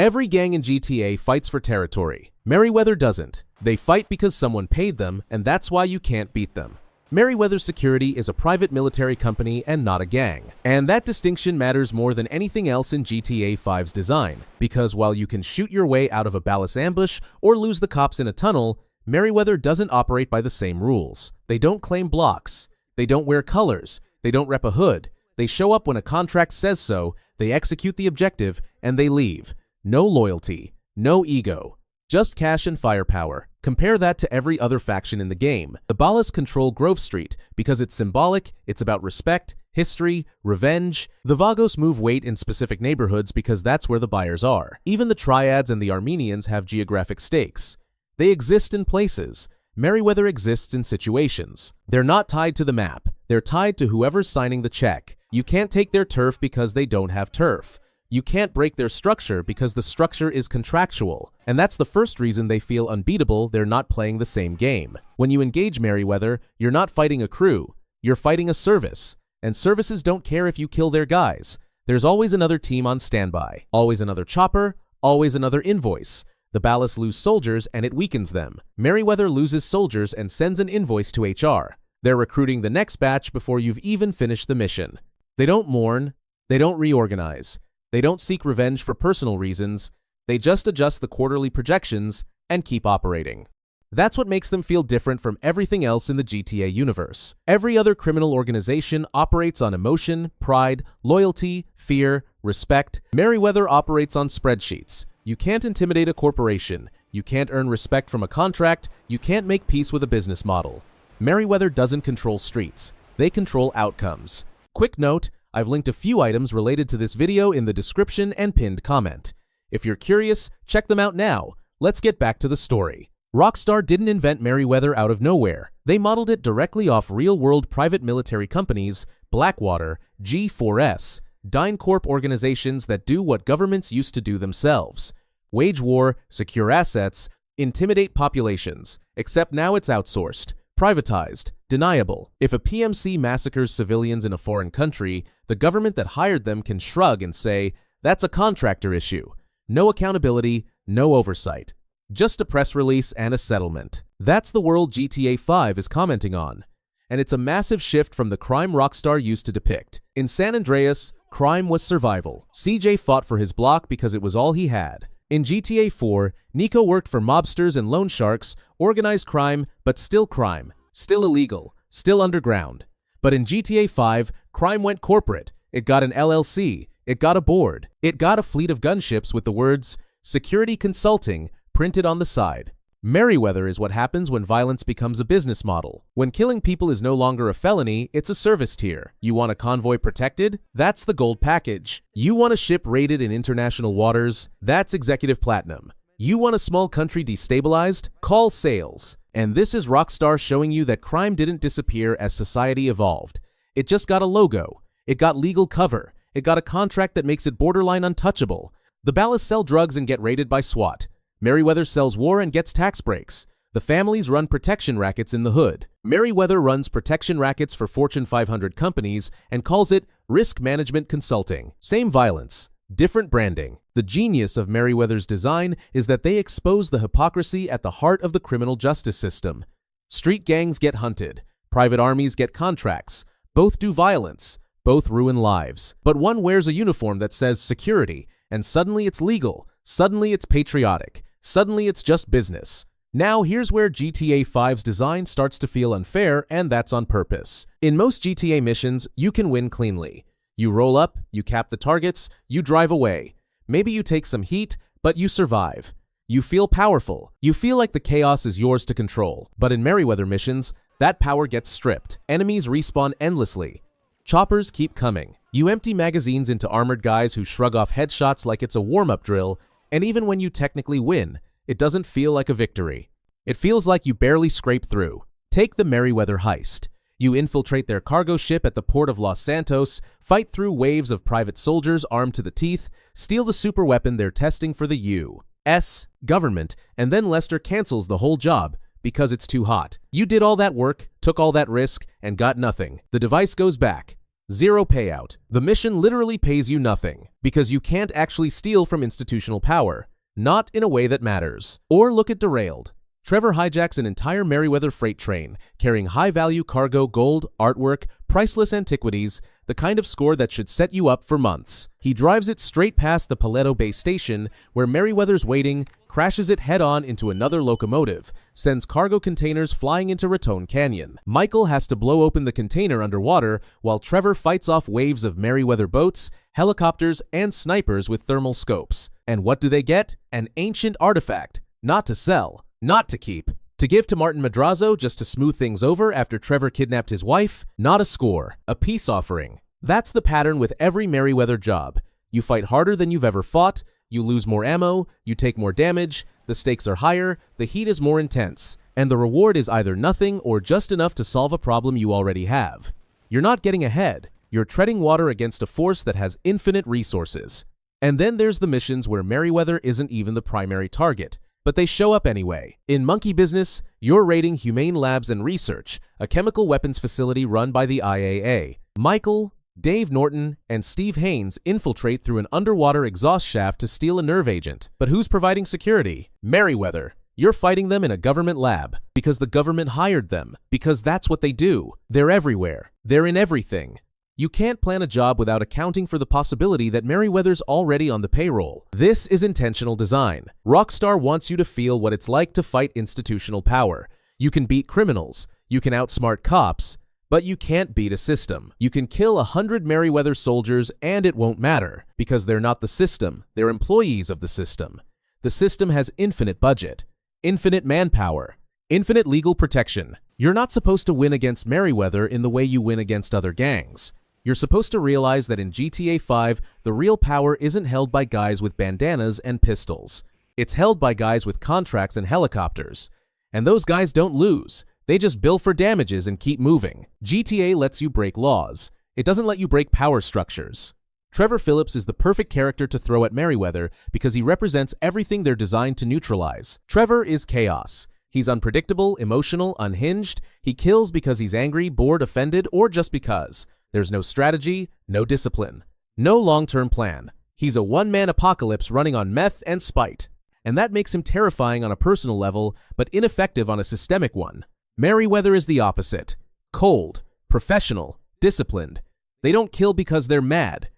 Every gang in GTA fights for territory. Merryweather doesn't. They fight because someone paid them, and that's why you can't beat them. Merryweather Security is a private military company and not a gang. And that distinction matters more than anything else in GTA 5's design, because while you can shoot your way out of a ballast ambush or lose the cops in a tunnel, Merryweather doesn't operate by the same rules. They don't claim blocks. They don't wear colors. They don't rep a hood. They show up when a contract says so, they execute the objective, and they leave. No loyalty. No ego. Just cash and firepower. Compare that to every other faction in the game. The Ballas control Grove Street because it's symbolic, it's about respect, history, revenge. The Vagos move weight in specific neighborhoods because that's where the buyers are. Even the Triads and the Armenians have geographic stakes. They exist in places. Merryweather exists in situations. They're not tied to the map. They're tied to whoever's signing the check. You can't take their turf because they don't have turf. You can't break their structure because the structure is contractual. And that's the first reason they feel unbeatable. They're not playing the same game. When you engage Merryweather, you're not fighting a crew. You're fighting a service. And services don't care if you kill their guys. There's always another team on standby. Always another chopper. Always another invoice. The Ballas lose soldiers and it weakens them. Merryweather loses soldiers and sends an invoice to HR. They're recruiting the next batch before you've even finished the mission. They don't mourn. They don't reorganize. They don't seek revenge for personal reasons. They just adjust the quarterly projections and keep operating. That's what makes them feel different from everything else in the GTA universe. Every other criminal organization operates on emotion, pride, loyalty, fear, respect. Merryweather operates on spreadsheets. You can't intimidate a corporation. You can't earn respect from a contract. You can't make peace with a business model. Merryweather doesn't control streets. They control outcomes. Quick note, I've linked a few items related to this video in the description and pinned comment. If you're curious, check them out now. Let's get back to the story. Rockstar didn't invent Merryweather out of nowhere. They modeled it directly off real-world private military companies, Blackwater, G4S, DynCorp organizations that do what governments used to do themselves. Wage war, secure assets, intimidate populations, except now it's outsourced, privatized, deniable. If a PMC massacres civilians in a foreign country, the government that hired them can shrug and say, that's a contractor issue. No accountability, no oversight. Just a press release and a settlement. That's the world GTA 5 is commenting on. And it's a massive shift from the crime Rockstar used to depict. In San Andreas, crime was survival. CJ fought for his block because it was all he had. In GTA 4, Nico worked for mobsters and loan sharks, organized crime, but still crime. Still illegal. Still underground. But in GTA 5, crime went corporate. It got an LLC. It got a board. It got a fleet of gunships with the words, Security Consulting, printed on the side. Merryweather is what happens when violence becomes a business model. When killing people is no longer a felony, it's a service tier. You want a convoy protected? That's the gold package. You want a ship raided in international waters? That's executive platinum. You want a small country destabilized? Call sales. And this is Rockstar showing you that crime didn't disappear as society evolved. It just got a logo. It got legal cover. It got a contract that makes it borderline untouchable. The Ballas sell drugs and get raided by SWAT. Merryweather sells war and gets tax breaks. The families run protection rackets in the hood. Merryweather runs protection rackets for Fortune 500 companies and calls it risk management consulting. Same violence, different branding. The genius of Merryweather's design is that they expose the hypocrisy at the heart of the criminal justice system. Street gangs get hunted. Private armies get contracts. Both do violence. Both ruin lives. But one wears a uniform that says security, and suddenly it's legal. Suddenly it's patriotic. Suddenly it's just business. Now here's where GTA 5's design starts to feel unfair, and that's on purpose. In most GTA missions, you can win cleanly. You roll up, you cap the targets, you drive away. Maybe you take some heat, but you survive. You feel powerful. You feel like the chaos is yours to control. But in Merryweather missions, that power gets stripped. Enemies respawn endlessly. Choppers keep coming. You empty magazines into armored guys who shrug off headshots like it's a warm-up drill, and even when you technically win, it doesn't feel like a victory. It feels like you barely scrape through. Take the Merryweather heist. You infiltrate their cargo ship at the port of Los Santos, fight through waves of private soldiers armed to the teeth, steal the super weapon they're testing for the U.S. government, and then Lester cancels the whole job because it's too hot. You did all that work, took all that risk, and got nothing. The device goes back. Zero payout. The mission literally pays you nothing, because you can't actually steal from institutional power. Not in a way that matters. Or look at Derailed. Trevor hijacks an entire Merryweather freight train, carrying high-value cargo, gold, artwork, priceless antiquities, the kind of score that should set you up for months. He drives it straight past the Paleto Bay station, where Merryweather's waiting, crashes it head-on into another locomotive, sends cargo containers flying into Raton Canyon. Michael has to blow open the container underwater, while Trevor fights off waves of Merryweather boats, helicopters, and snipers with thermal scopes. And what do they get? An ancient artifact. Not to sell. Not to keep. To give to Martin Madrazo just to smooth things over after Trevor kidnapped his wife. Not a score. A peace offering. That's the pattern with every Merryweather job. You fight harder than you've ever fought, you lose more ammo, you take more damage, the stakes are higher, the heat is more intense, and the reward is either nothing or just enough to solve a problem you already have. You're not getting ahead. You're treading water against a force that has infinite resources. And then there's the missions where Merryweather isn't even the primary target, but they show up anyway. In Monkey Business, you're raiding Humane Labs and Research, a chemical weapons facility run by the IAA. Michael, Dave Norton, and Steve Haynes infiltrate through an underwater exhaust shaft to steal a nerve agent. But who's providing security? Merryweather. You're fighting them in a government lab, because the government hired them, because that's what they do. They're everywhere. They're in everything. You can't plan a job without accounting for the possibility that Merryweather's already on the payroll. This is intentional design. Rockstar wants you to feel what it's like to fight institutional power. You can beat criminals. You can outsmart cops. But you can't beat a system. You can kill 100 Merryweather soldiers and it won't matter, because they're not the system, they're employees of the system. The system has infinite budget, infinite manpower, infinite legal protection. You're not supposed to win against Merryweather in the way you win against other gangs. You're supposed to realize that in GTA 5, the real power isn't held by guys with bandanas and pistols. It's held by guys with contracts and helicopters. And those guys don't lose. They just bill for damages and keep moving. GTA lets you break laws. It doesn't let you break power structures. Trevor Phillips is the perfect character to throw at Merryweather because he represents everything they're designed to neutralize. Trevor is chaos. He's unpredictable, emotional, unhinged. He kills because he's angry, bored, offended, or just because. There's no strategy, no discipline, no long-term plan. He's a one-man apocalypse running on meth and spite. And that makes him terrifying on a personal level, but ineffective on a systemic one. Merryweather is the opposite. Cold, professional, disciplined. They don't kill because they're mad.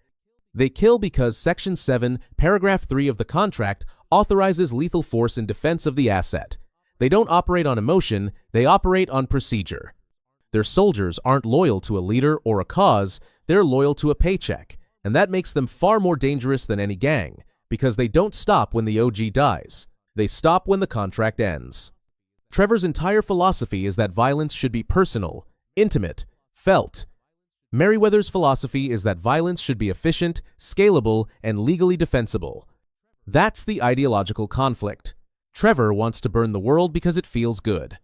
They kill because Section 7, Paragraph 3 of the contract authorizes lethal force in defense of the asset. They don't operate on emotion, they operate on procedure. Their soldiers aren't loyal to a leader or a cause, they're loyal to a paycheck, and that makes them far more dangerous than any gang, because they don't stop when the OG dies. They stop when the contract ends. Trevor's entire philosophy is that violence should be personal, intimate, felt. Merryweather's philosophy is that violence should be efficient, scalable, and legally defensible. That's the ideological conflict. Trevor wants to burn the world because it feels good.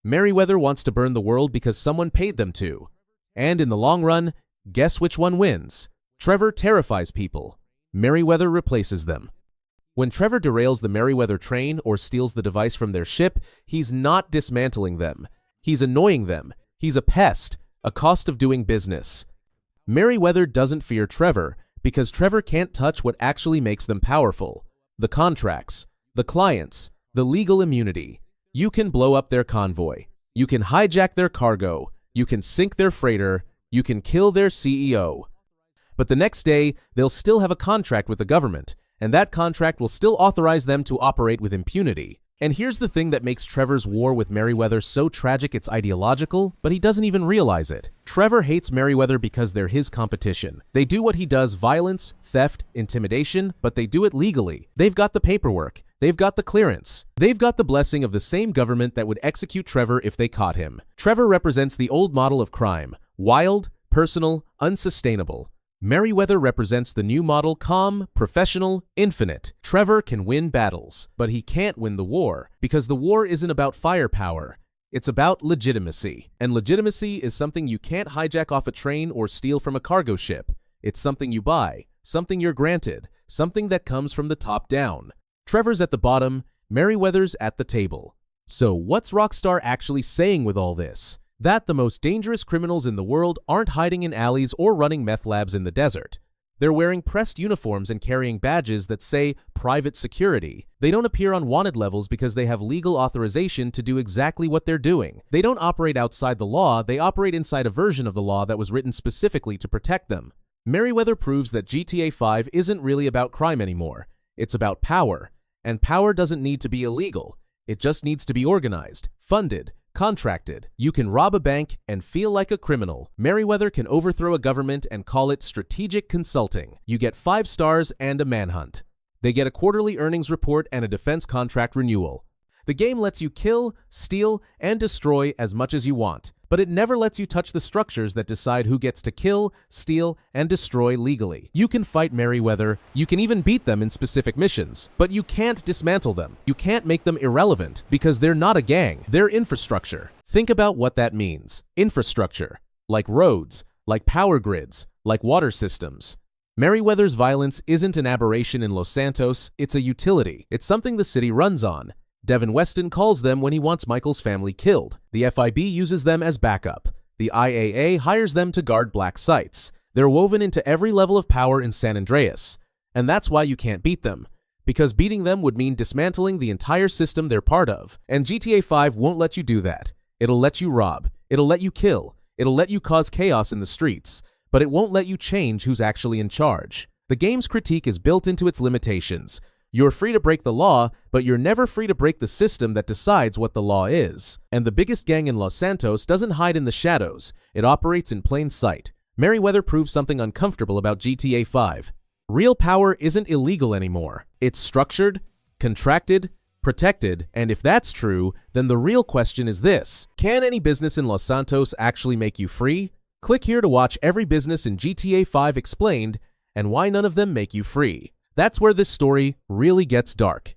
Merryweather wants to burn the world because someone paid them to. And in the long run, guess which one wins? Trevor terrifies people. Merryweather replaces them. When Trevor derails the Merryweather train or steals the device from their ship, he's not dismantling them. He's annoying them. He's a pest, a cost of doing business. Merryweather doesn't fear Trevor because Trevor can't touch what actually makes them powerful. The contracts, the clients, the legal immunity. You can blow up their convoy. You can hijack their cargo. You can sink their freighter. You can kill their CEO. But the next day, they'll still have a contract with the government, and that contract will still authorize them to operate with impunity. And here's the thing that makes Trevor's war with Merryweather so tragic it's ideological, but he doesn't even realize it. Trevor hates Merryweather because they're his competition. They do what he does: violence, theft, intimidation, but they do it legally. They've got the paperwork. They've got the clearance. They've got the blessing of the same government that would execute Trevor if they caught him. Trevor represents the old model of crime: wild, personal, unsustainable. Merryweather represents the new model: calm, professional, infinite. Trevor can win battles, but he can't win the war, because the war isn't about firepower. It's about legitimacy. And legitimacy is something you can't hijack off a train or steal from a cargo ship. It's something you buy, something you're granted, something that comes from the top down. Trevor's at the bottom, Merryweather's at the table. So what's Rockstar actually saying with all this? That the most dangerous criminals in the world aren't hiding in alleys or running meth labs in the desert. They're wearing pressed uniforms and carrying badges that say private security. They don't appear on wanted levels because they have legal authorization to do exactly what they're doing. They don't operate outside the law, they operate inside a version of the law that was written specifically to protect them. Merryweather proves that GTA 5 isn't really about crime anymore. It's about power. And power doesn't need to be illegal. It just needs to be organized, funded, contracted. You can rob a bank and feel like a criminal. Merryweather can overthrow a government and call it strategic consulting. You get 5 stars and a manhunt. They get a quarterly earnings report and a defense contract renewal. The game lets you kill, steal, and destroy as much as you want, but it never lets you touch the structures that decide who gets to kill, steal, and destroy legally. You can fight Merryweather, you can even beat them in specific missions, but you can't dismantle them. You can't make them irrelevant because they're not a gang, they're infrastructure. Think about what that means. Infrastructure, like roads, like power grids, like water systems. Merryweather's violence isn't an aberration in Los Santos, it's a utility. It's something the city runs on. Devin Weston calls them when he wants Michael's family killed. The FIB uses them as backup. The IAA hires them to guard black sites. They're woven into every level of power in San Andreas. And that's why you can't beat them. Because beating them would mean dismantling the entire system they're part of. And GTA 5 won't let you do that. It'll let you rob. It'll let you kill. It'll let you cause chaos in the streets. But it won't let you change who's actually in charge. The game's critique is built into its limitations. You're free to break the law, but you're never free to break the system that decides what the law is. And the biggest gang in Los Santos doesn't hide in the shadows. It operates in plain sight. Merryweather proves something uncomfortable about GTA 5. Real power isn't illegal anymore. It's structured, contracted, protected, and if that's true, then the real question is this: can any business in Los Santos actually make you free? Click here to watch every business in GTA 5 explained and why none of them make you free. That's where this story really gets dark.